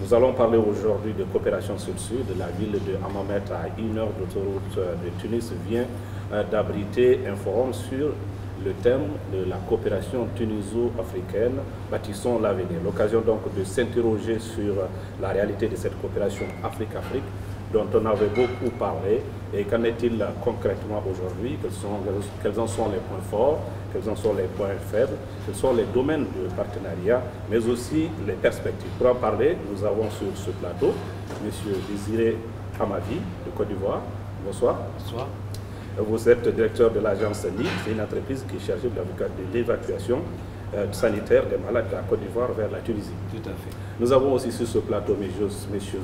Nous allons parler aujourd'hui de coopération sud-sud. La ville de Hammamet, à 1 heure d'autoroute de Tunis, vient d'abriter un forum sur le thème de la coopération tuniso-africaine, bâtissons l'avenir. L'occasion donc de s'interroger sur la réalité de cette coopération Afrique-Afrique dont on avait beaucoup parlé et qu'en est-il concrètement aujourd'hui, quels en sont les points forts, quels en sont les points faibles, quels sont les domaines de partenariat, mais aussi les perspectives. Pour en parler, nous avons sur ce plateau M. Désiré Hamadi de Côte d'Ivoire. Bonsoir. Bonsoir. Vous êtes directeur de l'agence NID, c'est une entreprise qui est chargée de l'évacuation sanitaire des malades de la Côte d'Ivoire vers la Tunisie. Tout à fait. Nous avons aussi sur ce plateau M.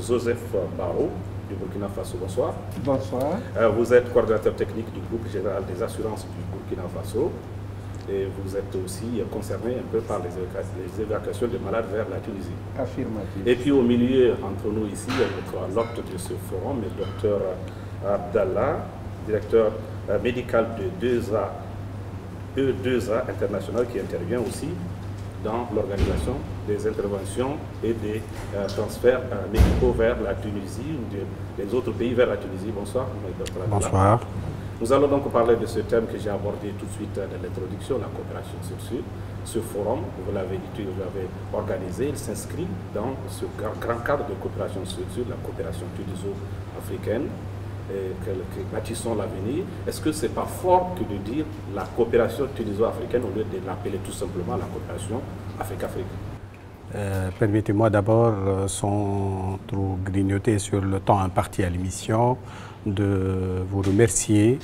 Joseph Barrault du Burkina Faso. Bonsoir. Bonsoir. Vous êtes coordinateur technique du groupe général des assurances du Burkina Faso et vous êtes aussi concerné un peu par les évacuations des malades vers la Tunisie. Affirmatif. Et puis au milieu, entre nous ici, il y a notre l'hôte de ce forum, le docteur Abdallah, directeur médical de E2A International, qui intervient aussi dans l'organisation des interventions et des transferts médicaux vers la Tunisie ou des autres pays vers la Tunisie. Bonsoir. Bonsoir. Nous allons donc parler de ce thème que j'ai abordé tout de suite dans l'introduction, la coopération sud-sud. Ce forum, vous l'avez organisé, il s'inscrit dans ce grand cadre de coopération sud-sud, la coopération tuniso-africaine, que bâtissons l'avenir. Est-ce que c'est pas fort que de dire la coopération tuniso-africaine au lieu de l'appeler tout simplement la coopération Afrique-Afrique? Permettez-moi d'abord, sans trop grignoter sur le temps imparti à l'émission, de vous remercier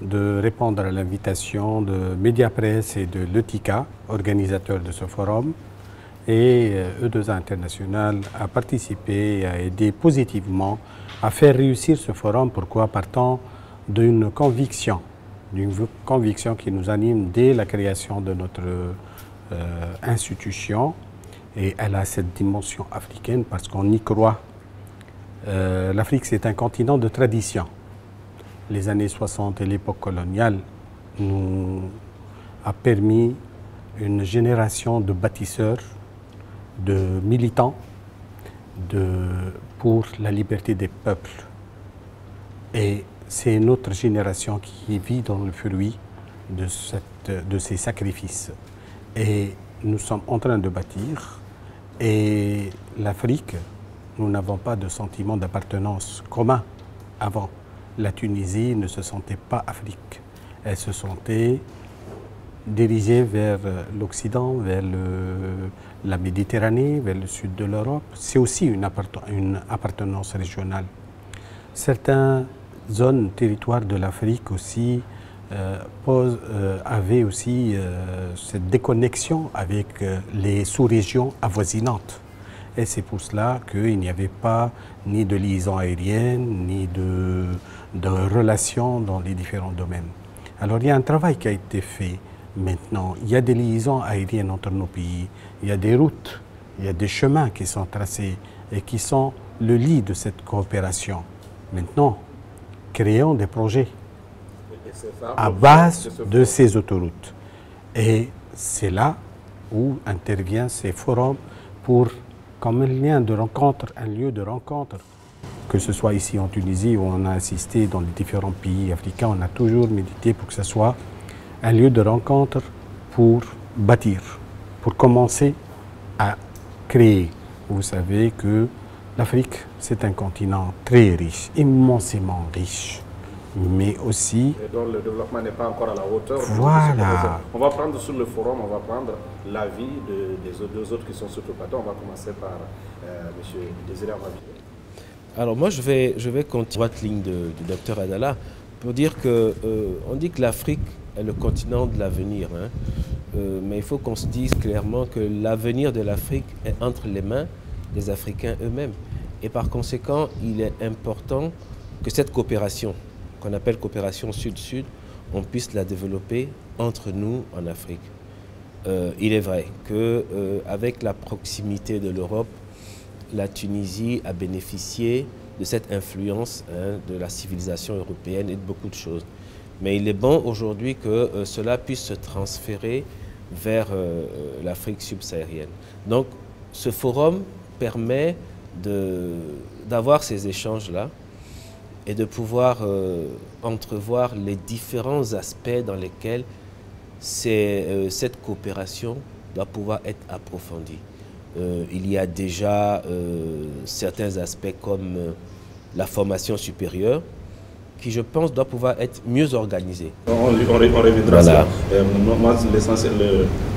de répondre à l'invitation de Mediapresse et de l'ETICA, organisateurs de ce forum, et E2A International a participé et a aidé positivement à faire réussir ce forum. Pourquoi? Partant d'une conviction qui nous anime dès la création de notre institution, et elle a cette dimension africaine parce qu'on y croit. L'Afrique, c'est un continent de tradition. Les années 60 et l'époque coloniale nous a permis une génération de bâtisseurs, de militants pour la liberté des peuples. Et c'est notre génération qui vit dans le fruit de ces sacrifices. Et nous sommes en train de bâtir. Et l'Afrique, nous n'avons pas de sentiment d'appartenance commun avant. La Tunisie ne se sentait pas Afrique. Elle se sentait dirigée vers l'Occident, vers la Méditerranée, vers le sud de l'Europe. C'est aussi une appartenance régionale. Certaines zones, territoires de l'Afrique aussi, avaient aussi cette déconnexion avec les sous-régions avoisinantes. Et c'est pour cela qu'il n'y avait pas ni de liaison aérienne, ni de relations dans les différents domaines. Alors il y a un travail qui a été fait maintenant. Il y a des liaisons aériennes entre nos pays, il y a des routes, il y a des chemins qui sont tracés et qui sont le lit de cette coopération. Maintenant, créons des projets à base de ces autoroutes. Et c'est là où interviennent ces forums pour, comme un lieu de rencontre, que ce soit ici en Tunisie où on a assisté dans les différents pays africains, on a toujours médité pour que ce soit un lieu de rencontre pour bâtir, pour commencer à créer. Vous savez que l'Afrique, c'est un continent très riche, immensément riche, mais aussi... Et dont le développement n'est pas encore à la hauteur. Voilà. On va prendre sur le forum, on va prendre l'avis des deux autres qui sont sur le plateau. On va commencer par M. Désiré Hamadi. Alors moi, je vais continuer la ligne du docteur Adala pour dire que on dit que l'Afrique est le continent de l'avenir. Hein. Mais il faut qu'on se dise clairement que l'avenir de l'Afrique est entre les mains des Africains eux-mêmes. Et par conséquent, il est important que cette coopération, qu'on appelle coopération sud-sud, on puisse la développer entre nous en Afrique. Il est vrai qu'avec la proximité de l'Europe, la Tunisie a bénéficié de cette influence de la civilisation européenne et de beaucoup de choses. Mais il est bon aujourd'hui que cela puisse se transférer vers l'Afrique subsaharienne. Donc ce forum permet d'avoir ces échanges-là et de pouvoir entrevoir les différents aspects dans lesquels cette coopération doit pouvoir être approfondie. Il y a déjà certains aspects comme la formation supérieure, qui, je pense, doit pouvoir être mieux organisée. On reviendra à ça. Moi, l'essentiel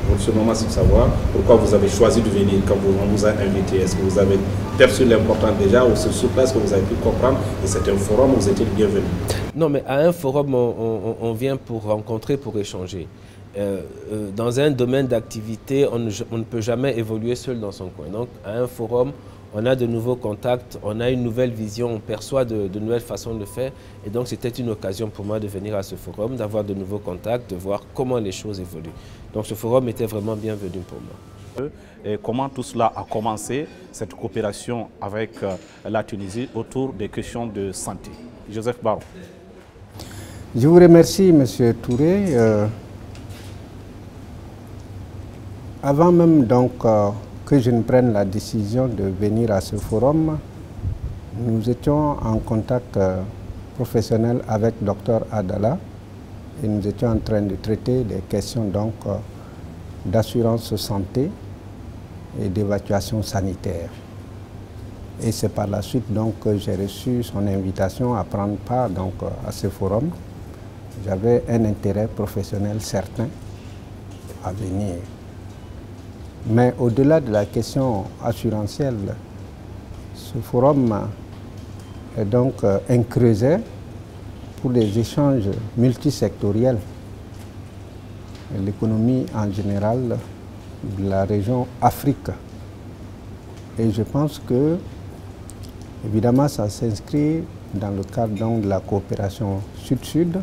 pour ce moment, c'est de savoir pourquoi vous avez choisi de venir quand on vous a invité. Est-ce que vous avez perçu l'important déjà ou c'est sur place que vous avez pu comprendre et c'est un forum où vous étiez le bienvenu? Non, mais à un forum, on vient pour rencontrer, pour échanger. Dans un domaine d'activité, on ne peut jamais évoluer seul dans son coin. Donc, à un forum, on a de nouveaux contacts, on a une nouvelle vision, on perçoit de nouvelles façons de faire. Et donc, c'était une occasion pour moi de venir à ce forum, d'avoir de nouveaux contacts, de voir comment les choses évoluent. Donc, ce forum était vraiment bienvenu pour moi. Et comment tout cela a commencé, cette coopération avec la Tunisie autour des questions de santé? Joseph Barro. Je vous remercie, M. Touré. Avant même donc que je ne prenne la décision de venir à ce forum, nous étions en contact professionnel avec Dr Adala et nous étions en train de traiter des questions donc d'assurance santé et d'évacuation sanitaire. Et c'est par la suite donc que j'ai reçu son invitation à prendre part donc à ce forum. J'avais un intérêt professionnel certain à venir. Mais au-delà de la question assurantielle, ce forum est donc un creuset pour des échanges multisectoriels. L'économie en général de la région Afrique. Et je pense que, évidemment, ça s'inscrit dans le cadre donc, de la coopération Sud-Sud.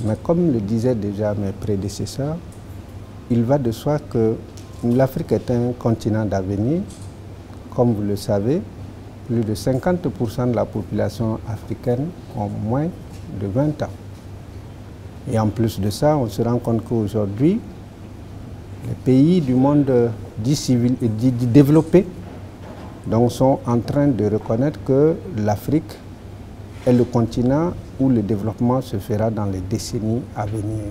Mais comme le disaient déjà mes prédécesseurs, il va de soi que l'Afrique est un continent d'avenir. Comme vous le savez, plus de 50% de la population africaine ont moins de 20 ans. Et en plus de ça, on se rend compte qu'aujourd'hui, les pays du monde dit développé donc, sont en train de reconnaître que l'Afrique est le continent où le développement se fera dans les décennies à venir.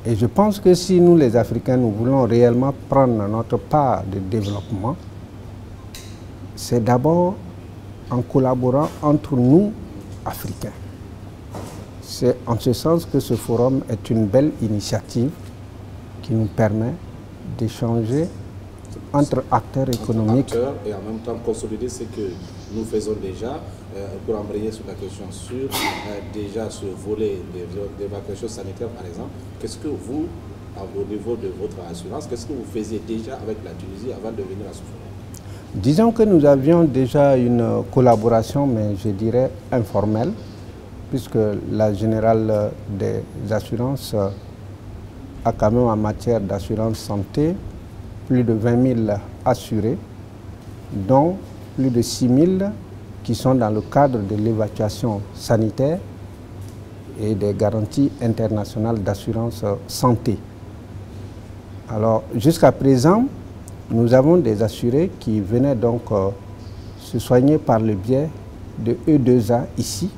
Et je pense que si nous, les Africains, nous voulons réellement prendre notre part de développement, c'est d'abord en collaborant entre nous, Africains. C'est en ce sens que ce forum est une belle initiative qui nous permet d'échanger entre acteurs économiques. Et en même temps consolider ce que nous faisons déjà pour embrayer sur la question sur déjà ce volet d'évacuation sanitaire par exemple. Qu'est-ce que vous, au niveau de votre assurance, qu'est-ce que vous faisiez déjà avec la Tunisie avant de venir à ce forum? Disons que nous avions déjà une collaboration, mais je dirais informelle, puisque la Générale des assurances a quand même en matière d'assurance santé plus de 20 000 assurés, dont plus de 6 000 qui sont dans le cadre de l'évacuation sanitaire et des garanties internationales d'assurance santé. Alors, jusqu'à présent, nous avons des assurés qui venaient donc se soigner par le biais de E2A ici.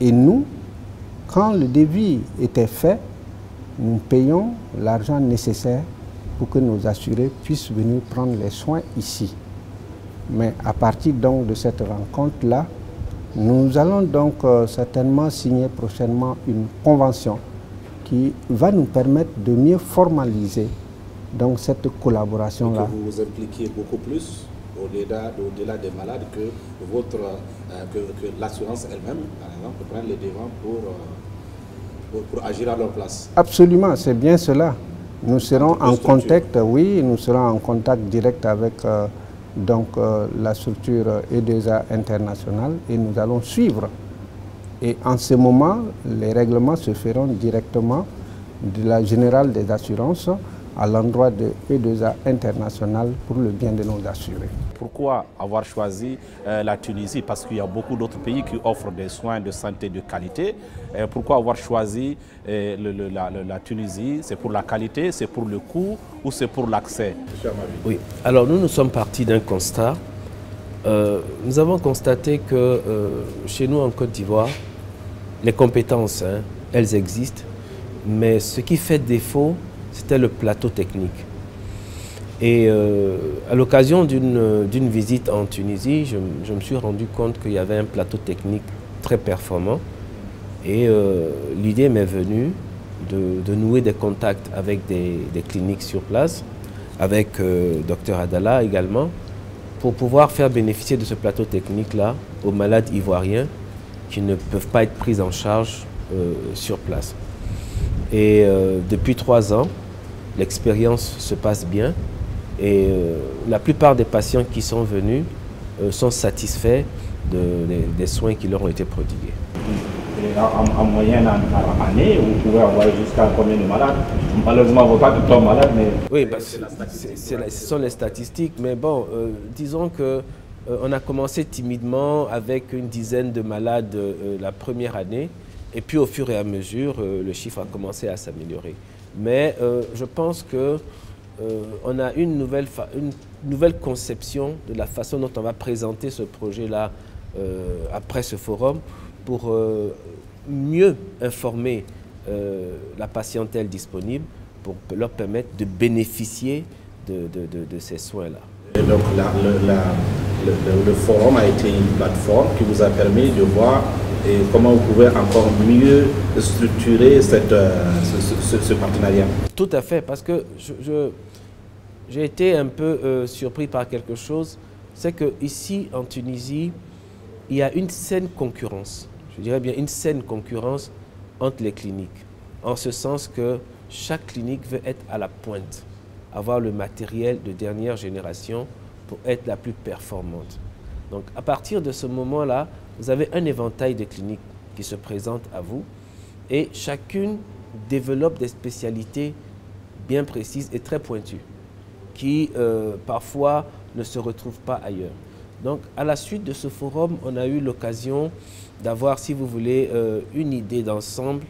Et nous, quand le devis était fait, nous payons l'argent nécessaire pour que nos assurés puissent venir prendre les soins ici. Mais à partir donc de cette rencontre-là, nous allons donc certainement signer prochainement une convention qui va nous permettre de mieux formaliser donc cette collaboration-là. Que vous vous impliquiez beaucoup plus au-delà des malades que l'assurance elle-même, par exemple, prenne les devants pour agir à leur place. Absolument, c'est bien cela. Nous serons en contact, oui, nous serons en contact direct avec la structure E2A internationale et nous allons suivre. Et en ce moment, les règlements se feront directement de la Générale des assurances à l'endroit de E2A International pour le bien de nos assurés. Pourquoi avoir choisi la Tunisie? Parce qu'il y a beaucoup d'autres pays qui offrent des soins de santé de qualité. Pourquoi avoir choisi la Tunisie? C'est pour la qualité, c'est pour le coût ou c'est pour l'accès? Oui, alors nous sommes partis d'un constat. Nous avons constaté que chez nous en Côte d'Ivoire, les compétences, elles existent, mais ce qui fait défaut, c'était le plateau technique. Et à l'occasion d'une visite en Tunisie, je me suis rendu compte qu'il y avait un plateau technique très performant. Et l'idée m'est venue de nouer des contacts avec des cliniques sur place, avec Dr Adala également, pour pouvoir faire bénéficier de ce plateau technique-là aux malades ivoiriens qui ne peuvent pas être pris en charge sur place. Et depuis 3 ans, l'expérience se passe bien et la plupart des patients qui sont venus sont satisfaits des soins qui leur ont été prodigués. En moyenne, en année, vous pouvez avoir jusqu'à combien de malades? Malheureusement, on ne va pas tout malades, mais... Oui, ce sont les statistiques, mais bon, disons que on a commencé timidement avec une dizaine de malades la première année, et puis au fur et à mesure, le chiffre a commencé à s'améliorer. Mais je pense que on a une nouvelle conception de la façon dont on va présenter ce projet-là après ce forum pour mieux informer la patientèle disponible pour leur permettre de bénéficier de ces soins-là. Et donc le forum a été une plateforme qui vous a permis de voir comment vous pouvez encore mieux structurer ce partenariat. Tout à fait, parce que j'ai été un peu surpris par quelque chose, c'est qu'ici en Tunisie, il y a une saine concurrence, je dirais bien une saine concurrence entre les cliniques, en ce sens que chaque clinique veut être à la pointe, avoir le matériel de dernière génération pour être la plus performante. Donc à partir de ce moment-là, vous avez un éventail de cliniques qui se présentent à vous et chacune développe des spécialités bien précises et très pointues qui parfois ne se retrouvent pas ailleurs. Donc à la suite de ce forum, on a eu l'occasion d'avoir, si vous voulez, une idée d'ensemble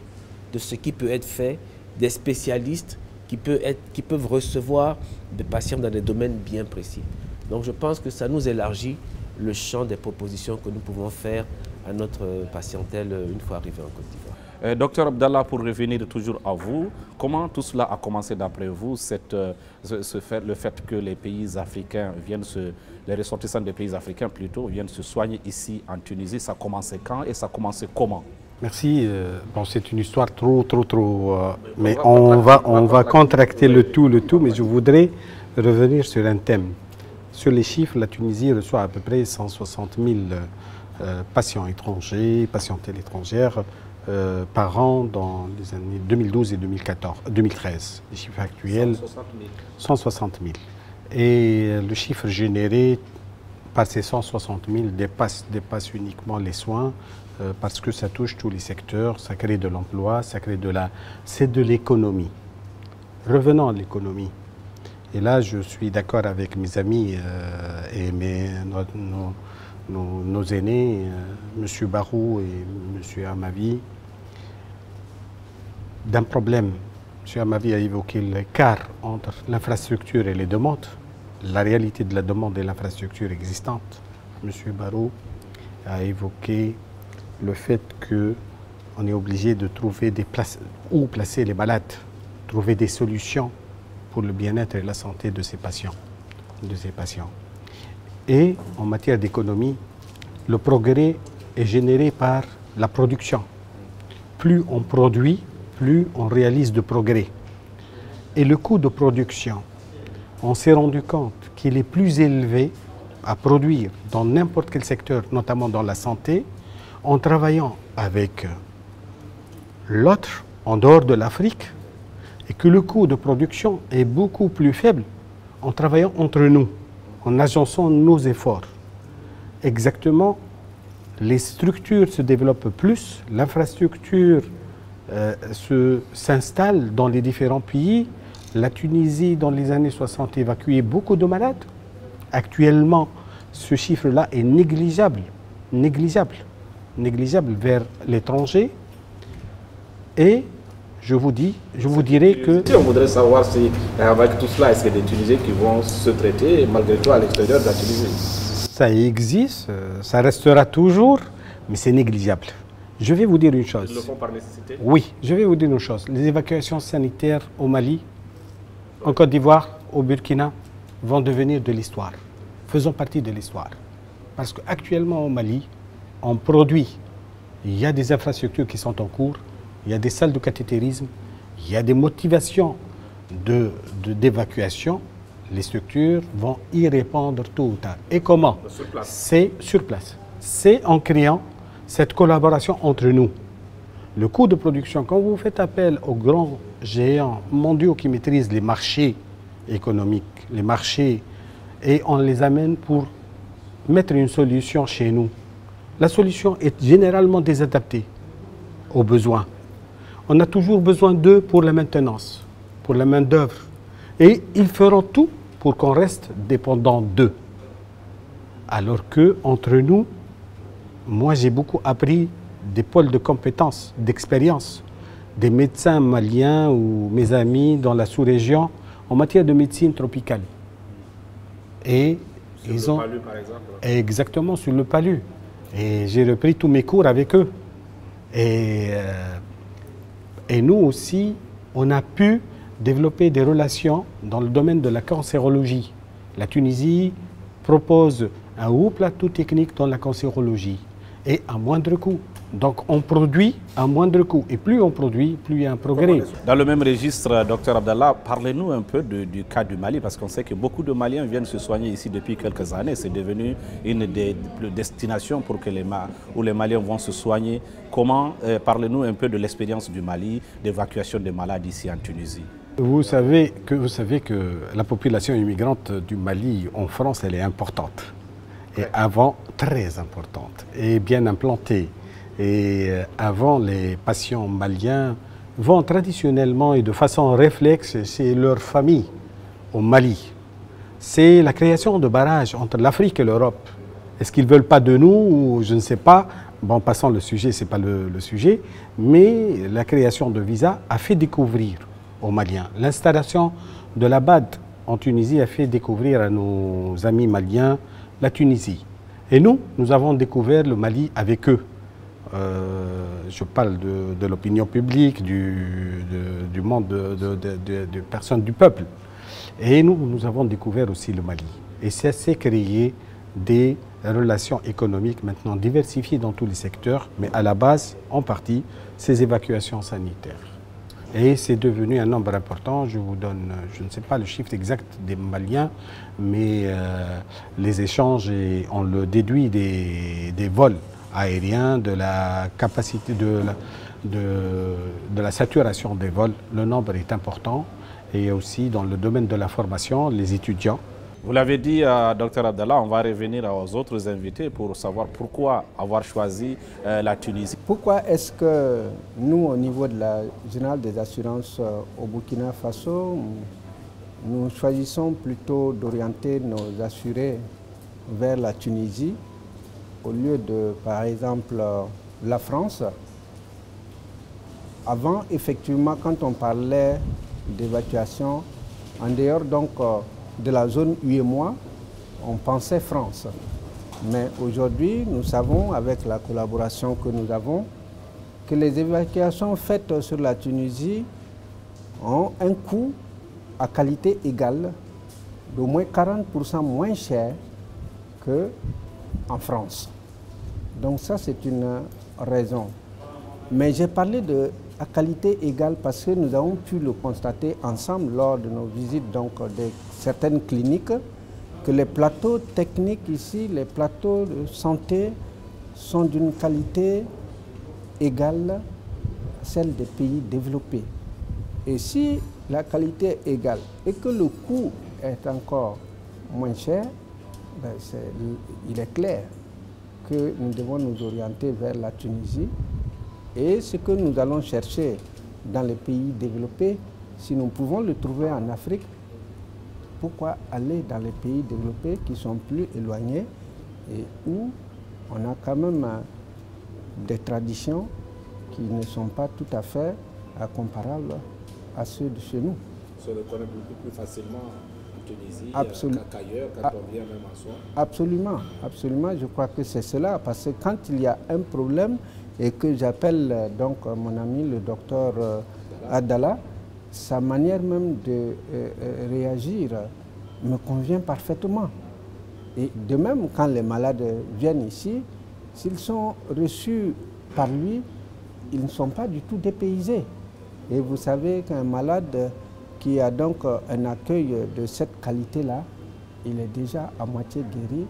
de ce qui peut être fait, des spécialistes qui peuvent recevoir des patients dans des domaines bien précis. Donc je pense que ça nous élargit le champ des propositions que nous pouvons faire à notre patientèle une fois arrivé en Côte d'Ivoire. Docteur Abdallah, pour revenir toujours à vous, comment tout cela a commencé d'après vous, le fait que les pays africains les ressortissants des pays africains plutôt, viennent se soigner ici en Tunisie, ça a commencé quand et ça a commencé comment? Merci. Bon, c'est une histoire trop... mais on va contracter le tout, mais je voudrais revenir sur un thème. Sur les chiffres, la Tunisie reçoit à peu près 160 000 patients étrangers, patientèles étrangères par an dans les années 2012 et 2013. Les chiffres actuels, 160 000. Et le chiffre généré par ces 160 000 dépasse uniquement les soins parce que ça touche tous les secteurs, ça crée de l'emploi, c'est de l'économie. Revenons à l'économie. Et là, je suis d'accord avec mes amis et nos aînés, M. Barou et M. Amavi, d'un problème. M. Amavi a évoqué l'écart entre l'infrastructure et les demandes, la réalité de la demande et l'infrastructure existante. M. Barou a évoqué le fait qu'on est obligé de trouver des places où placer les malades, trouver des solutions pour le bien-être et la santé de ces patients. Et en matière d'économie, le progrès est généré par la production. Plus on produit, plus on réalise de progrès. Et le coût de production, on s'est rendu compte qu'il est plus élevé à produire dans n'importe quel secteur, notamment dans la santé, en travaillant avec l'autre, en dehors de l'Afrique, et que le coût de production est beaucoup plus faible en travaillant entre nous, en agençant nos efforts. Exactement, les structures se développent plus, l'infrastructure s'installe dans les différents pays, La Tunisie, dans les années 60, évacuait beaucoup de malades. Actuellement, ce chiffre-là est négligeable, négligeable vers l'étranger. Et je vous dirais que... On voudrait savoir si, avec tout cela, est-ce qu'il y a des Tunisiens qui vont se traiter malgré tout à l'extérieur de la Tunisie? Ça existe, ça restera toujours, mais c'est négligeable. Je vais vous dire une chose. Ils le font par nécessité? Oui, je vais vous dire une chose. Les évacuations sanitaires au Mali, en Côte d'Ivoire, au Burkina, vont devenir de l'histoire. Faisons partie de l'histoire. Parce qu'actuellement au Mali, on produit. Il y a des infrastructures qui sont en cours, il y a des salles de cathétérisme, il y a des motivations d'évacuation. Les structures vont y répondre tôt ou tard. Et comment? C'est sur place. C'est en créant cette collaboration entre nous. Le coût de production, quand vous faites appel aux grands géants mondiaux qui maîtrisent les marchés économiques, les marchés, et on les amène pour mettre une solution chez nous. La solution est généralement désadaptée aux besoins. On a toujours besoin d'eux pour la maintenance, pour la main-d'œuvre. Et ils feront tout pour qu'on reste dépendant d'eux. Alors que, entre nous, moi j'ai beaucoup appris des pôles de compétences, d'expérience, des médecins maliens ou mes amis dans la sous-région en matière de médecine tropicale. Et ils ont... Palu, par exemple. Exactement, sur le palu. Et j'ai repris tous mes cours avec eux. Et nous aussi, on a pu développer des relations dans le domaine de la cancérologie. La Tunisie propose un haut plateau technique dans la cancérologie et à moindre coût. Donc on produit à moindre coût. Et plus on produit, plus il y a un progrès. Dans le même registre, Dr Abdallah, parlez-nous un peu du cas du Mali, parce qu'on sait que beaucoup de Maliens viennent se soigner ici depuis quelques années. C'est devenu une des destinations pour que où les Maliens vont se soigner. Comment, parlez-nous un peu de l'expérience du Mali, d'évacuation des malades ici en Tunisie. Vous savez que la population immigrante du Mali en France, elle est importante. Et avant, très importante et bien implantée. Et avant, les patients maliens vont traditionnellement et de façon réflexe chez leur famille au Mali. C'est la création de barrages entre l'Afrique et l'Europe. Est-ce qu'ils ne veulent pas de nous ou je ne sais pas. Bon, passons le sujet, ce n'est pas le sujet. Mais la création de visas a fait découvrir aux Maliens. L'installation de la BAD en Tunisie a fait découvrir à nos amis maliens la Tunisie. Et nous avons découvert le Mali avec eux. Je parle de l'opinion publique, du monde de personnes du peuple. Et nous avons découvert aussi le Mali. Et ça s'est créé des relations économiques maintenant diversifiées dans tous les secteurs, mais à la base, en partie, ces évacuations sanitaires. Et c'est devenu un nombre important. Je vous donne, je ne sais pas le chiffre exact des Maliens, mais les échanges, on le déduit des vols aériens, de la capacité, de la saturation des vols. Le nombre est important. Et aussi dans le domaine de la formation, les étudiants. Vous l'avez dit, Dr Abdallah, on va revenir aux autres invités pour savoir pourquoi avoir choisi la Tunisie. Pourquoi est-ce que nous, au niveau de la Générale des assurances au Burkina Faso, nous choisissons plutôt d'orienter nos assurés vers la Tunisie au lieu de, par exemple, la France? Avant, effectivement, quand on parlait d'évacuation, en dehors donc de la zone UEMOA, on pensait France. Mais aujourd'hui, nous savons, avec la collaboration que nous avons, que les évacuations faites sur la Tunisie ont un coût à qualité égale, d'au moins 40% moins cher qu'en France. Donc ça, c'est une raison. Mais j'ai parlé à qualité égale parce que nous avons pu le constater ensemble lors de nos visites de certaines cliniques, que les plateaux techniques ici, les plateaux de santé sont d'une qualité égale à celle des pays développés. Et si la qualité est égale et que le coût est encore moins cher, ben il est clair que nous devons nous orienter vers la Tunisie. Et ce que nous allons chercher dans les pays développés, Si nous pouvons le trouver en Afrique, pourquoi aller dans les pays développés qui sont plus éloignés et où on a quand même des traditions qui ne sont pas tout à fait comparables à ceux de chez nous. On se reconnaît beaucoup plus facilement en Tunisie qu'ailleurs, quand on vient même en soi. Absolument, absolument, je crois que c'est cela, parce que quand il y a un problème et que j'appelle donc mon ami le docteur Adala, sa manière même de réagir me convient parfaitement. Et de même, quand les malades viennent ici, s'ils sont reçus par lui, ils ne sont pas du tout dépaysés. Et vous savez qu'un malade qui a donc un accueil de cette qualité-là, il est déjà à moitié guéri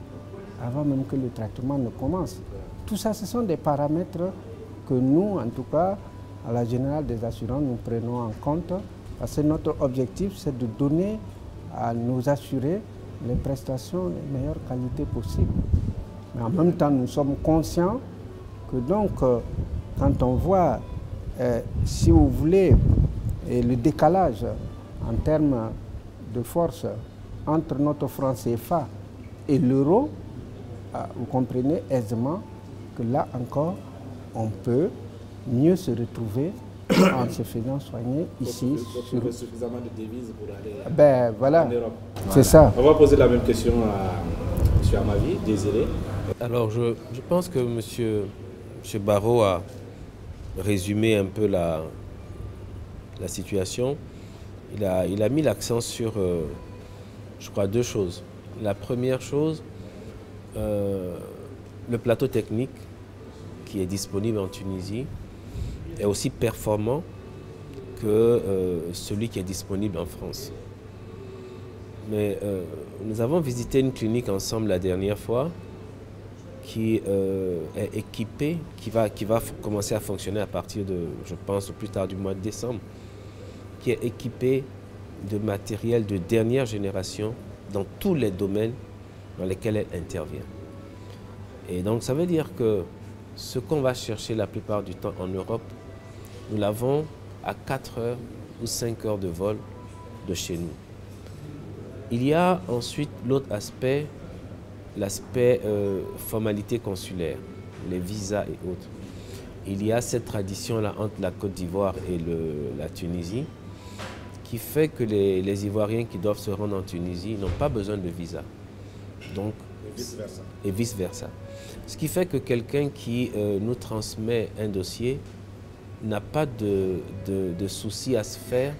avant même que le traitement ne commence. Tout ça, ce sont des paramètres que nous, en tout cas, à la Générale des Assurances, nous prenons en compte, parce que notre objectif, c'est de donner à nos assurés les prestations de meilleure qualité possible. Mais en même temps, nous sommes conscients que donc, quand on voit, si vous voulez, le décalage en termes de force entre notre franc CFA et l'euro, vous comprenez aisément que là encore, on peut mieux se retrouver en se faisant soigner ici. Il faut suffisamment de devises pour aller voilà. en Europe. C'est ça. On va poser la même question à M. Amavi, Désiré. Alors, je pense que M. Barrot a résumé un peu la situation. Il a mis l'accent sur, je crois, deux choses. La première chose, le plateau technique qui est disponible en Tunisie est aussi performant que celui qui est disponible en France. Mais nous avons visité une clinique ensemble la dernière fois qui est équipée, qui va commencer à fonctionner à partir de, je pense, au plus tard du mois de décembre, qui est équipée de matériel de dernière génération dans tous les domaines dans lesquels elle intervient. Et donc ça veut dire que ce qu'on va chercher la plupart du temps en Europe, nous l'avons à 4 heures ou 5 heures de vol de chez nous. Il y a ensuite l'autre aspect, l'aspect formalité consulaire, les visas et autres. Il y a cette tradition-là entre la Côte d'Ivoire et la Tunisie qui fait que les Ivoiriens qui doivent se rendre en Tunisie n'ont pas besoin de visa. Donc, et vice-versa. Ce qui fait que quelqu'un qui nous transmet un dossier n'a pas de souci à se faire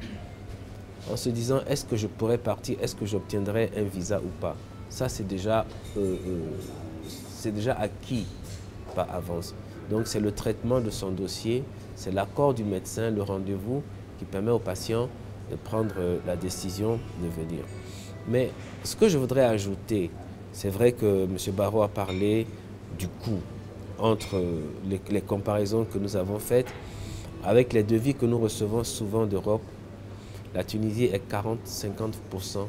en se disant est-ce que je pourrais partir, est-ce que j'obtiendrai un visa ou pas. Ça, c'est déjà acquis par avance. Donc, c'est le traitement de son dossier, c'est l'accord du médecin, le rendez-vous qui permet au patient de prendre la décision de venir. Mais ce que je voudrais ajouter, c'est vrai que M. Barrot a parlé du coût entre les comparaisons que nous avons faites avec les devis que nous recevons souvent d'Europe. La Tunisie est 40-50%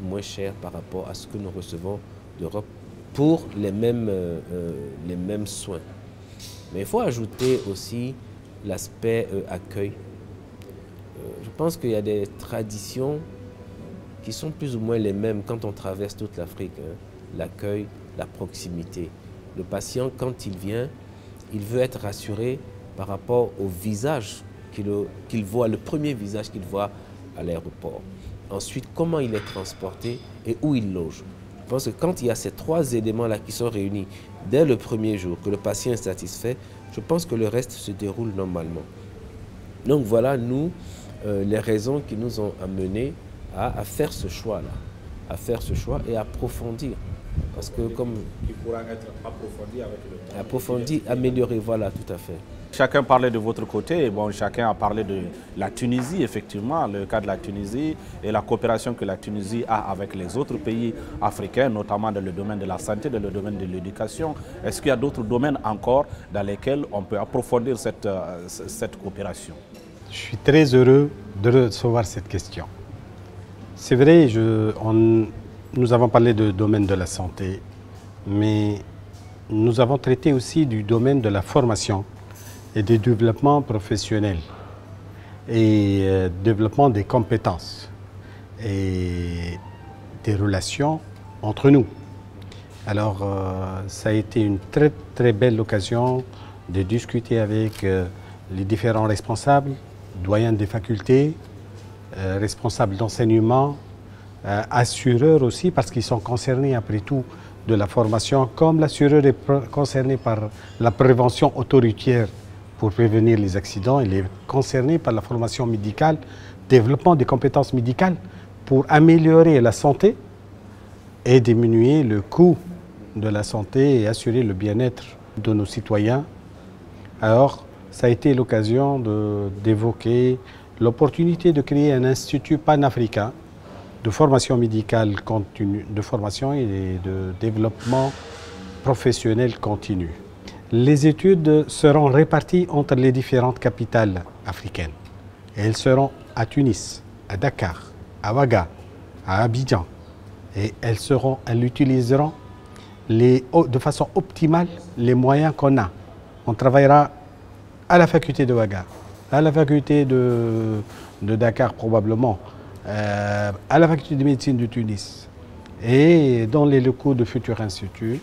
moins chère par rapport à ce que nous recevons d'Europe pour les mêmes soins. Mais il faut ajouter aussi l'aspect accueil. Je pense qu'il y a des traditions qui sont plus ou moins les mêmes quand on traverse toute l'Afrique. L'accueil, la proximité. Le patient, quand il vient, il veut être rassuré par rapport au visage qu'il voit, le premier visage qu'il voit à l'aéroport. Ensuite, comment il est transporté et où il loge. Je pense que quand il y a ces trois éléments-là qui sont réunis dès le premier jour, que le patient est satisfait, je pense que le reste se déroule normalement. Donc voilà, nous, les raisons qui nous ont amenés à faire ce choix-là, à faire ce choix et à approfondir. Parce que comme... Qui pourra être approfondi avec le temps. Approfondi, amélioré, voilà, tout à fait. Chacun parlait de votre côté, bon, chacun a parlé de la Tunisie, effectivement, le cas de la Tunisie et la coopération que la Tunisie a avec les autres pays africains, notamment dans le domaine de la santé, dans le domaine de l'éducation. Est-ce qu'il y a d'autres domaines encore dans lesquels on peut approfondir cette coopération? Je suis très heureux de recevoir cette question. C'est vrai, nous avons parlé du domaine de la santé, mais nous avons traité aussi du domaine de la formation et du développement professionnel. et développement des compétences et des relations entre nous. Alors, ça a été une très très belle occasion de discuter avec les différents responsables, doyens des facultés, responsables d'enseignement, assureurs aussi, parce qu'ils sont concernés après tout de la formation, comme l'assureur est concerné par la prévention autoroutière pour prévenir les accidents, il est concerné par la formation médicale, développement des compétences médicales pour améliorer la santé et diminuer le coût de la santé et assurer le bien-être de nos citoyens. Alors, ça a été l'occasion d'évoquer l'opportunité de créer un institut panafricain de formation médicale continue, de formation et de développement professionnel continu. Les études seront réparties entre les différentes capitales africaines. Et elles seront à Tunis, à Dakar, à Ouaga, à Abidjan. Et elles utiliseront de façon optimale les moyens qu'on a. On travaillera à la faculté de Ouaga, à la faculté de Dakar probablement, à la faculté de médecine de Tunis et dans les locaux de futurs instituts.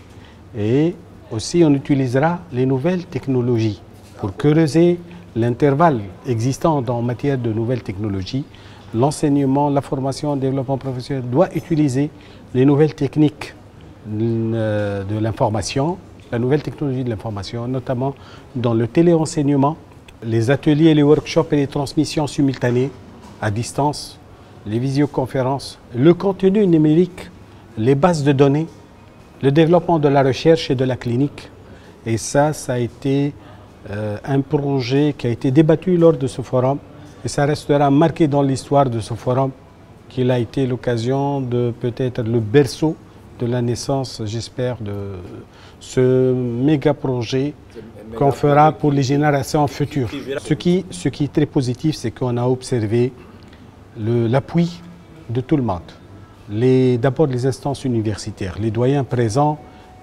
Et aussi on utilisera les nouvelles technologies pour creuser l'intervalle existant en matière de nouvelles technologies. L'enseignement, la formation, le développement professionnel doit utiliser les nouvelles techniques de l'information, la nouvelle technologie de l'information, notamment dans le téléenseignement, les ateliers, les workshops et les transmissions simultanées à distance, les visioconférences, le contenu numérique, les bases de données, le développement de la recherche et de la clinique. Et ça a été un projet qui a été débattu lors de ce forum et ça restera marqué dans l'histoire de ce forum qu'il a été l'occasion de peut-être le berceau de la naissance, j'espère, de ce méga projet qu'on fera pour les générations futures. Ce qui est très positif, c'est qu'on a observé l'appui de tout le monde. D'abord les instances universitaires. Les doyens présents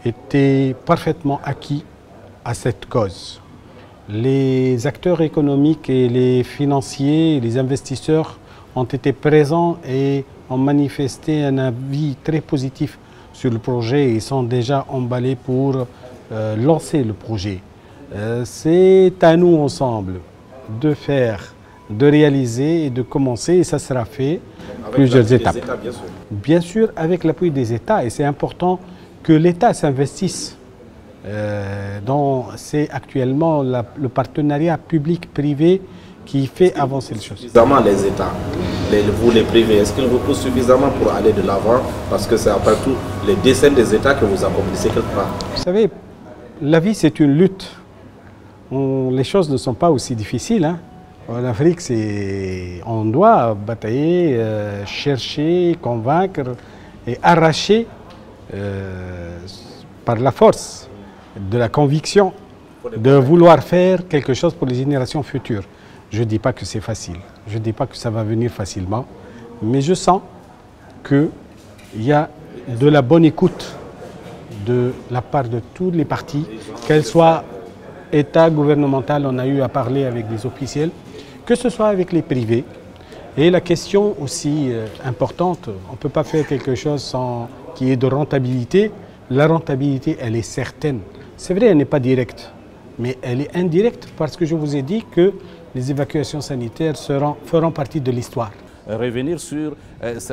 étaient parfaitement acquis à cette cause. Les acteurs économiques et les financiers, les investisseurs ont été présents et ont manifesté un avis très positif sur le projet et sont déjà emballés pour lancer le projet. C'est à nous ensemble de faire, de réaliser et de commencer, et ça sera fait avec plusieurs étapes. États, bien sûr. Bien sûr, avec l'appui des États, et c'est important que l'État s'investisse. C'est actuellement le partenariat public-privé qui fait avancer les choses. Suffisamment les États, vous les privés, est-ce qu'ils vous poussent suffisamment pour aller de l'avant? Parce que c'est après tout les dessins des États que vous accomplissez quelque part. Vous savez, la vie c'est une lutte. Les choses ne sont pas aussi difficiles. Hein. En Afrique, on doit batailler, chercher, convaincre et arracher par la force de la conviction de vouloir faire quelque chose pour les générations futures. Je ne dis pas que c'est facile, je ne dis pas que ça va venir facilement, mais je sens qu'il y a de la bonne écoute de la part de tous les partis, qu'elles soient État, gouvernemental, on a eu à parler avec des officiels, que ce soit avec les privés. Et la question aussi importante, on ne peut pas faire quelque chose qui est de rentabilité. La rentabilité, elle est certaine. C'est vrai, elle n'est pas directe, mais elle est indirecte parce que je vous ai dit que les évacuations sanitaires feront partie de l'histoire. Revenir sur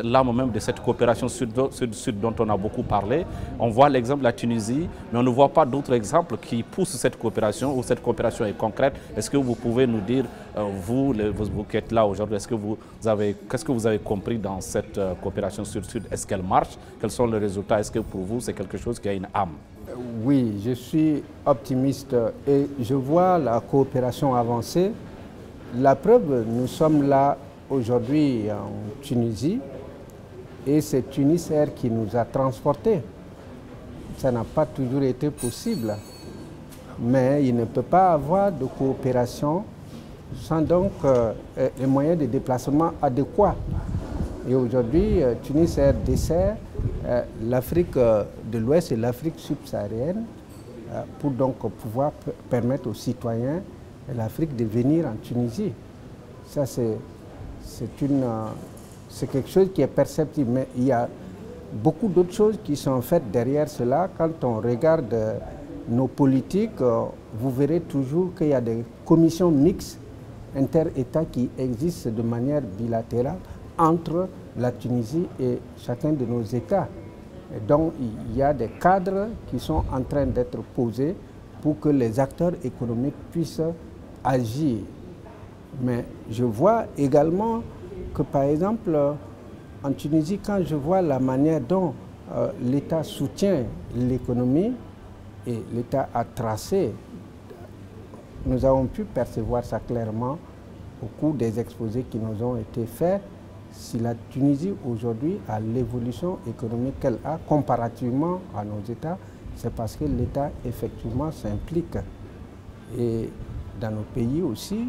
l'âme même de cette coopération sud-sud dont on a beaucoup parlé. On voit l'exemple de la Tunisie, mais on ne voit pas d'autres exemples qui poussent cette coopération, où cette coopération est concrète. Est-ce que vous pouvez nous dire, vous qui êtes là aujourd'hui, qu'est-ce que vous avez compris dans cette coopération sud-sud? Est-ce qu'elle marche? Quels sont les résultats? Est-ce que pour vous, c'est quelque chose qui a une âme? Oui, je suis optimiste et je vois la coopération avancer. La preuve, nous sommes là aujourd'hui en Tunisie et c'est Tunis Air qui nous a transportés. Ça n'a pas toujours été possible, mais il ne peut pas avoir de coopération sans donc les moyens de déplacement adéquats. Et aujourd'hui, Tunis Air dessert l'Afrique de l'Ouest et l'Afrique subsaharienne pour donc pouvoir permettre aux citoyens de l'Afrique de venir en Tunisie. Ça, c'est quelque chose qui est perceptible, mais il y a beaucoup d'autres choses qui sont faites derrière cela. Quand on regarde nos politiques, vous verrez toujours qu'il y a des commissions mixtes inter-États qui existent de manière bilatérale entre la Tunisie et chacun de nos États. Et donc, il y a des cadres qui sont en train d'être posés pour que les acteurs économiques puissent agir. Mais je vois également que, par exemple, en Tunisie, quand je vois la manière dont l'État soutient l'économie et l'État a tracé, nous avons pu percevoir ça clairement au cours des exposés qui nous ont été faits. Si la Tunisie aujourd'hui a l'évolution économique qu'elle a comparativement à nos États, c'est parce que l'État effectivement s'implique. Et dans nos pays aussi,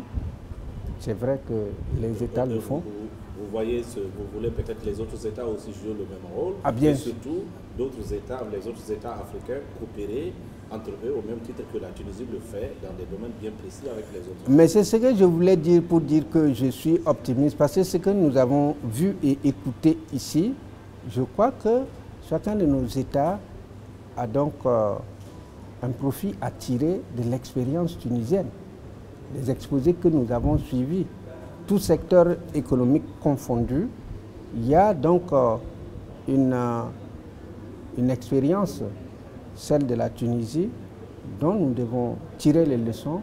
c'est vrai que les États le font. Vous voyez, vous voulez peut-être les autres États aussi jouer le même rôle, bien et surtout d'autres États, les autres États africains coopérer entre eux au même titre que la Tunisie le fait dans des domaines bien précis avec les autres. Mais c'est ce que je voulais dire pour dire que je suis optimiste, parce que ce que nous avons vu et écouté ici, je crois que chacun de nos États a donc un profit à tirer de l'expérience tunisienne, des exposés que nous avons suivis. Tout secteur économique confondu, il y a donc une expérience, celle de la Tunisie, dont nous devons tirer les leçons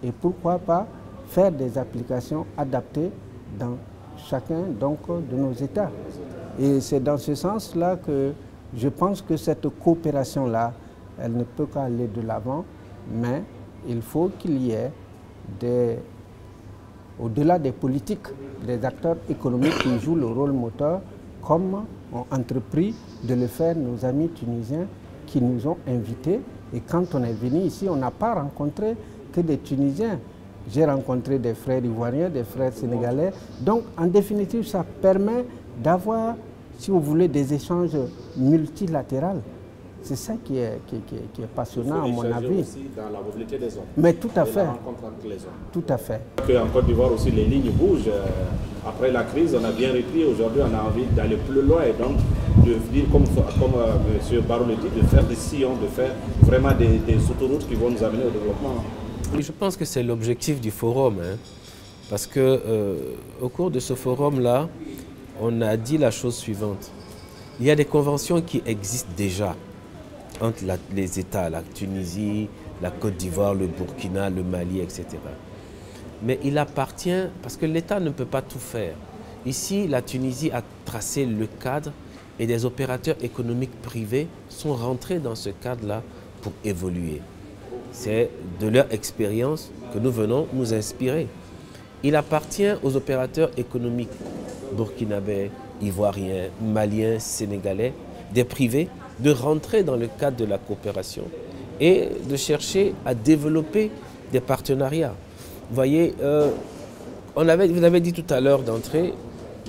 et pourquoi pas faire des applications adaptées dans chacun donc, de nos États. Et c'est dans ce sens-là que je pense que cette coopération-là, elle ne peut qu'aller de l'avant, mais il faut qu'il y ait au-delà des politiques, des acteurs économiques qui jouent le rôle moteur, comme ont entrepris de le faire nos amis tunisiens qui nous ont invités. Et quand on est venu ici, on n'a pas rencontré que des Tunisiens. J'ai rencontré des frères ivoiriens, des frères sénégalais. Donc, en définitive, ça permet d'avoir, si vous voulez, des échanges multilatéraux. C'est ça qui est passionnant, à mon avis. Aussi dans la mobilité des hommes. Mais tout à fait. La rencontre entre les hommes. Tout à fait. En Côte d'Ivoire aussi, les lignes bougent. Après la crise, on a bien repris. Aujourd'hui, on a envie d'aller plus loin et donc de dire, comme M. Barrow le dit, de faire des sillons, de faire vraiment des autoroutes qui vont nous amener au développement. Je pense que c'est l'objectif du forum, hein, parce que au cours de ce forum-là, on a dit la chose suivante. Il y a des conventions qui existent déjà entre les États, la Tunisie, la Côte d'Ivoire, le Burkina, le Mali, etc. Mais il appartient, parce que l'État ne peut pas tout faire. Ici, la Tunisie a tracé le cadre et des opérateurs économiques privés sont rentrés dans ce cadre-là pour évoluer. C'est de leur expérience que nous venons nous inspirer. Il appartient aux opérateurs économiques burkinabés, ivoiriens, maliens, sénégalais, des privés, de rentrer dans le cadre de la coopération et de chercher à développer des partenariats. Vous voyez, vous avez dit tout à l'heure d'entrée,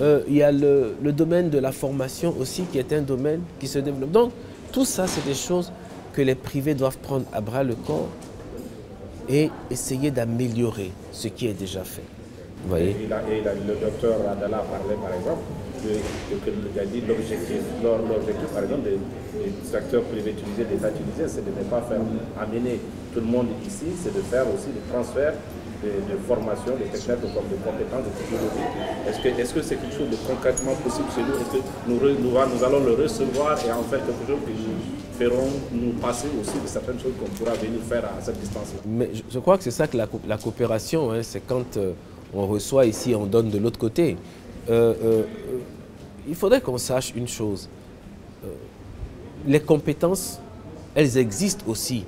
il y a le domaine de la formation aussi qui est un domaine qui se développe. Donc, tout ça, c'est des choses que les privés doivent prendre à bras le corps et essayer d'améliorer ce qui est déjà fait. Vous voyez? Le docteur Adala a parlé, par exemple, il a dit l'objectif, par exemple, des acteurs privés tunisiens, des États tunisiens, c'est de ne pas faire amener tout le monde ici, c'est de faire aussi des transferts de formation, de techniques, de compétences, de technologies. Est-ce que c'est quelque chose de concrètement possible chez nous? Est-ce que nous allons le recevoir et en faire quelque chose qui nous feront nous passer aussi de certaines choses qu'on pourra venir faire à cette distance-là? Mais je crois que c'est ça que la coopération, hein, c'est quand on reçoit ici, on donne de l'autre côté. Il faudrait qu'on sache une chose. Les compétences, elles existent aussi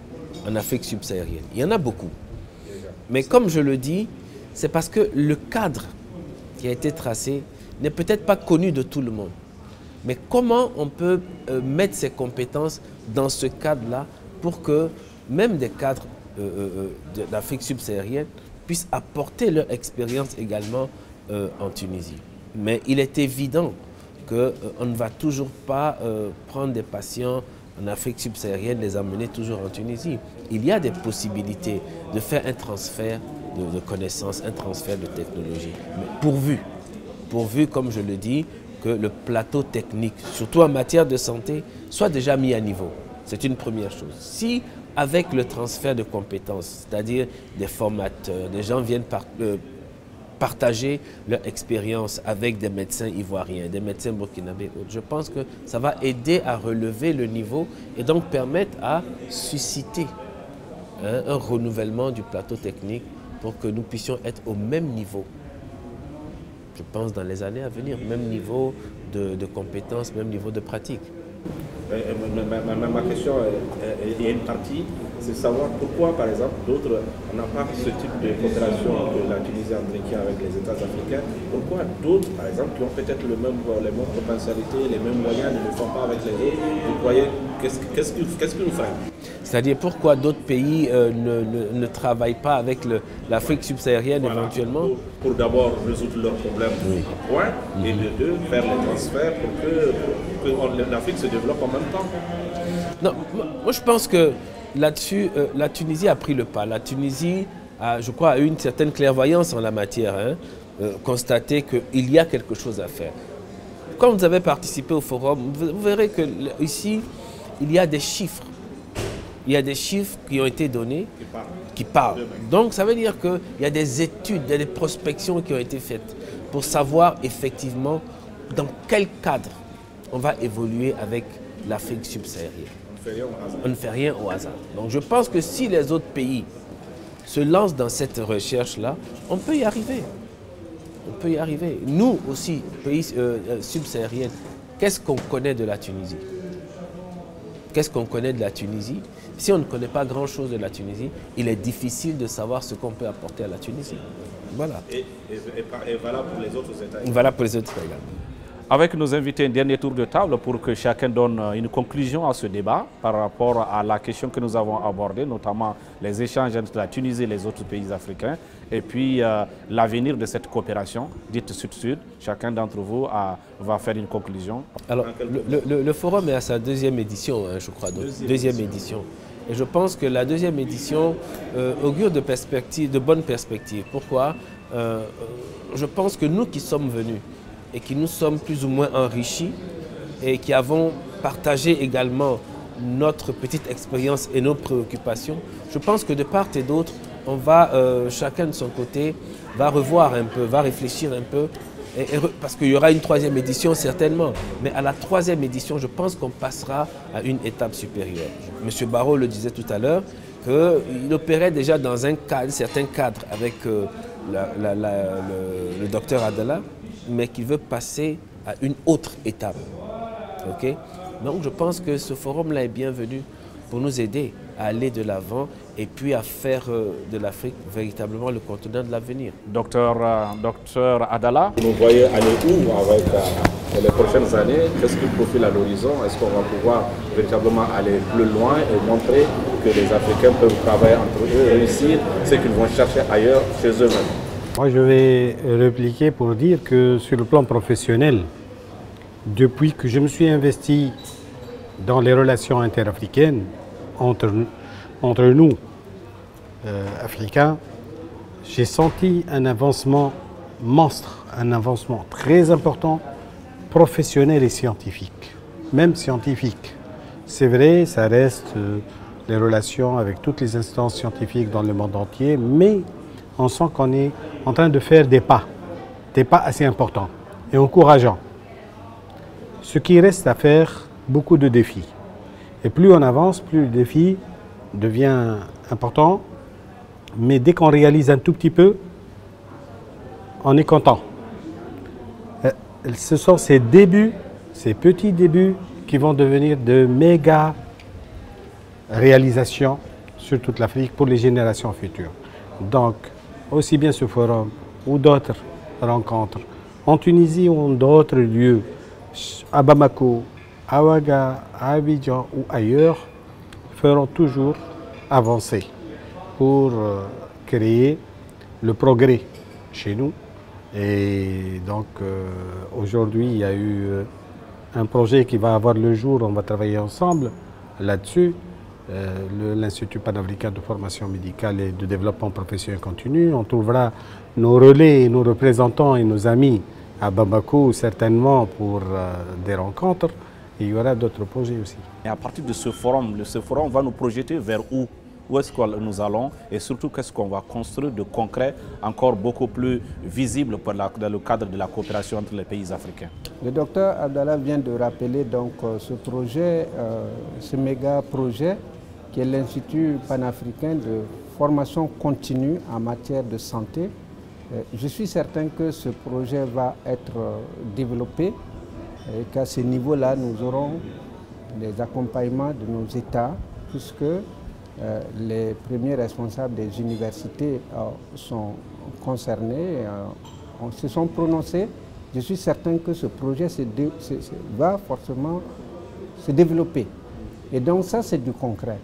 en Afrique subsaharienne. Il y en a beaucoup. Mais comme je le dis, c'est parce que le cadre qui a été tracé n'est peut-être pas connu de tout le monde. Mais comment on peut mettre ces compétences dans ce cadre-là pour que même des cadres d'Afrique subsaharienne puissent apporter leur expérience également en Tunisie. Mais il est évident qu'on ne va toujours pas prendre des patients en Afrique subsaharienne, les amener toujours en Tunisie. Il y a des possibilités de faire un transfert de connaissances, un transfert de technologie. Mais pourvu, comme je le dis, que le plateau technique, surtout en matière de santé, soit déjà mis à niveau. C'est une première chose. Si, avec le transfert de compétences, c'est-à-dire des formateurs, des gens viennent partager leur expérience avec des médecins ivoiriens, des médecins burkinabés, je pense que ça va aider à relever le niveau et donc permettre à susciter un renouvellement du plateau technique pour que nous puissions être au même niveau. Je pense dans les années à venir, même niveau de compétences, même niveau de pratique. Ma question, il y a une partie, c'est savoir pourquoi, par exemple, d'autres, on n'a pas ce type de coopération que la Tunisie a entretient avec les États africains. Pourquoi d'autres, par exemple, qui ont peut-être les mêmes potentialités, les mêmes moyens, ne le font pas avec les autres? Vous croyez, qu'est-ce qui nous freine? C'est-à-dire pourquoi d'autres pays ne travaillent pas avec l'Afrique subsaharienne éventuellement? Pour d'abord résoudre leurs problèmes, et de deux, faire les transferts pour que l'Afrique se développe en même temps. Non, moi je pense que là-dessus, la Tunisie a pris le pas. La Tunisie, je crois, a eu une certaine clairvoyance en la matière, constaté qu'il y a quelque chose à faire. Quand vous avez participé au forum, vous verrez qu'ici, il y a des chiffres. Il y a des chiffres qui ont été donnés, qui parlent. Donc ça veut dire qu'il y a des études, des prospections qui ont été faites pour savoir effectivement dans quel cadre on va évoluer avec l'Afrique subsaharienne. On ne fait rien au hasard. Donc je pense que si les autres pays se lancent dans cette recherche-là, on peut y arriver. On peut y arriver. Nous aussi, pays subsahariens, qu'est-ce qu'on connaît de la Tunisie? Qu'est-ce qu'on connaît de la Tunisie? Si on ne connaît pas grand-chose de la Tunisie, il est difficile de savoir ce qu'on peut apporter à la Tunisie. Voilà. Et valable pour les autres États. Valable pour les autres États également. Avec nos invités, un dernier tour de table pour que chacun donne une conclusion à ce débat par rapport à la question que nous avons abordée, notamment les échanges entre la Tunisie et les autres pays africains, et puis l'avenir de cette coopération dite Sud-Sud. Chacun d'entre vous va faire une conclusion. Alors, le forum est à sa deuxième édition, je crois. Deuxième édition. Et je pense que la deuxième édition augure de bonnes perspectives. Pourquoi? Je pense que nous qui sommes venus, et qui nous sommes plus ou moins enrichis et qui avons partagé également notre petite expérience et nos préoccupations, je pense que de part et d'autre, on va, chacun de son côté, va revoir un peu, va réfléchir un peu, parce qu'il y aura une troisième édition certainement, mais à la troisième édition, je pense qu'on passera à une étape supérieure. M. Barrot le disait tout à l'heure, qu'il opérait déjà dans un certain cadre avec le docteur Adala, mais qui veut passer à une autre étape. Okay? Donc je pense que ce forum-là est bienvenu pour nous aider à aller de l'avant et puis à faire de l'Afrique véritablement le continent de l'avenir. Docteur Adala, vous voyez aller où avec les prochaines années? Qu'est-ce qui profile à l'horizon? Est-ce qu'on va pouvoir véritablement aller plus loin et montrer que les Africains peuvent travailler entre eux, réussir ce qu'ils vont chercher ailleurs chez eux-mêmes? Moi, je vais répliquer pour dire que sur le plan professionnel, depuis que je me suis investi dans les relations interafricaines entre nous, Africains, j'ai senti un avancement monstre, un avancement très important, professionnel et scientifique, même scientifique. C'est vrai, ça reste les relations avec toutes les instances scientifiques dans le monde entier, mais on sent qu'on est en train de faire des pas assez importants et encourageants. Ce qui reste à faire, beaucoup de défis. Et plus on avance, plus le défi devient important. Mais dès qu'on réalise un tout petit peu, on est content. Ce sont ces débuts, ces petits débuts qui vont devenir de méga réalisations sur toute l'Afrique pour les générations futures. Donc, aussi bien ce forum ou d'autres rencontres en Tunisie ou d'autres lieux, à Bamako, à Ouaga, à Abidjan ou ailleurs, feront toujours avancer pour créer le progrès chez nous. Et donc aujourd'hui, il y a eu un projet qui va avoir le jour, on va travailler ensemble là-dessus. l'Institut panafricain de formation médicale et de développement professionnel continu. On trouvera nos relais, nos représentants et nos amis à Bamako certainement pour des rencontres. Et il y aura d'autres projets aussi. Et à partir de ce forum va nous projeter vers où? Où est-ce que nous allons et surtout qu'est-ce qu'on va construire de concret, encore beaucoup plus visible dans le cadre de la coopération entre les pays africains. Le docteur Abdallah vient de rappeler donc ce projet, ce méga projet qui est l'Institut panafricain de formation continue en matière de santé. Je suis certain que ce projet va être développé et qu'à ce niveau-là, nous aurons des accompagnements de nos États puisque les premiers responsables des universités sont concernés, se sont prononcés. Je suis certain que ce projet va forcément se développer. Et donc ça, c'est du concret.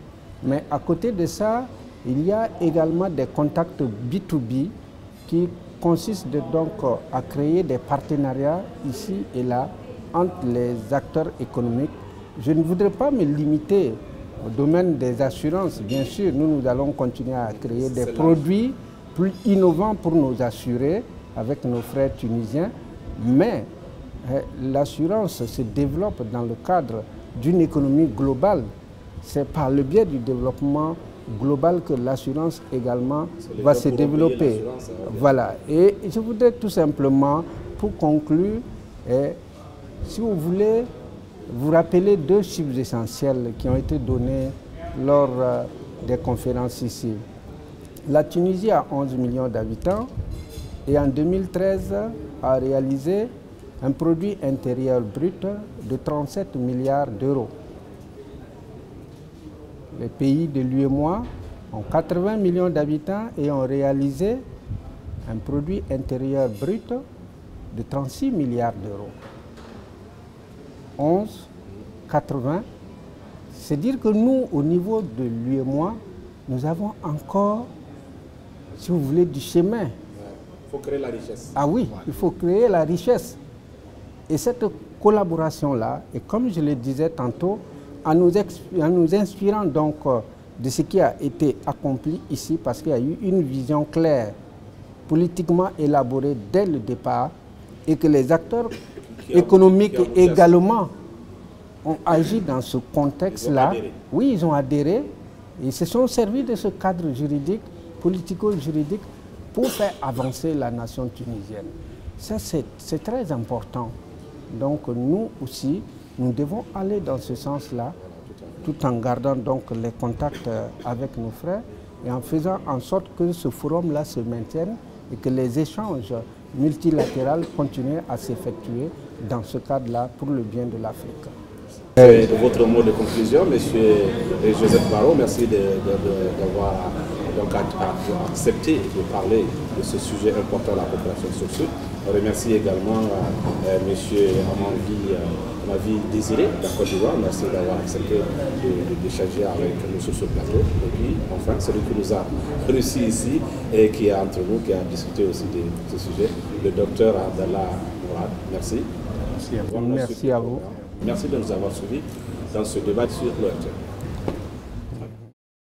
Mais à côté de ça, il y a également des contacts B2B qui consistent donc à créer des partenariats ici et là entre les acteurs économiques. Je ne voudrais pas me limiter au domaine des assurances. Bien sûr, nous allons continuer à créer des produits plus innovants pour nos assurés avec nos frères tunisiens. Mais l'assurance se développe dans le cadre d'une économie globale. C'est par le biais du développement global que l'assurance également va se développer. Voilà. Et je voudrais tout simplement, pour conclure, si vous voulez, vous rappelez deux chiffres essentiels qui ont été donnés lors des conférences ici. La Tunisie a 11 millions d'habitants et en 2013 a réalisé un produit intérieur brut de 37 milliards d'euros. Les pays de l'UEMOA ont 80 millions d'habitants et ont réalisé un produit intérieur brut de 36 milliards d'euros. 11, 80, c'est dire que nous, au niveau de l'UEMOA, nous avons encore, si vous voulez, du chemin. Il faut créer la richesse. Ah oui, il faut créer la richesse. Et cette collaboration-là, et comme je le disais tantôt, en nous inspirant donc de ce qui a été accompli ici, parce qu'il y a eu une vision claire, politiquement élaborée dès le départ, et que les acteurs économiques également ont agi dans ce contexte-là. Oui, ils ont adhéré. Ils se sont servis de ce cadre juridique, politico-juridique, pour faire avancer la nation tunisienne. Ça, c'est très important. Donc, nous aussi, nous devons aller dans ce sens-là, tout en gardant donc les contacts avec nos frères et en faisant en sorte que ce forum-là se maintienne et que les échanges multilatéraux continuent à s'effectuer dans ce cadre-là pour le bien de l'Afrique. De votre mot de conclusion, M. Joseph Barrot, merci d'avoir accepté de parler de ce sujet important, la coopération sur-sud. On remercie également M. Amavi Désiré de la Côte d'Ivoire. Merci d'avoir accepté d'échanger avec nous sur ce plateau. Et puis, enfin, celui qui nous a reçus ici et qui est entre nous, qui a discuté aussi de ce sujet, le docteur Abdallah Mourad. Merci. Merci à vous. Merci de nous avoir suivis dans ce débat sur l'ORTN.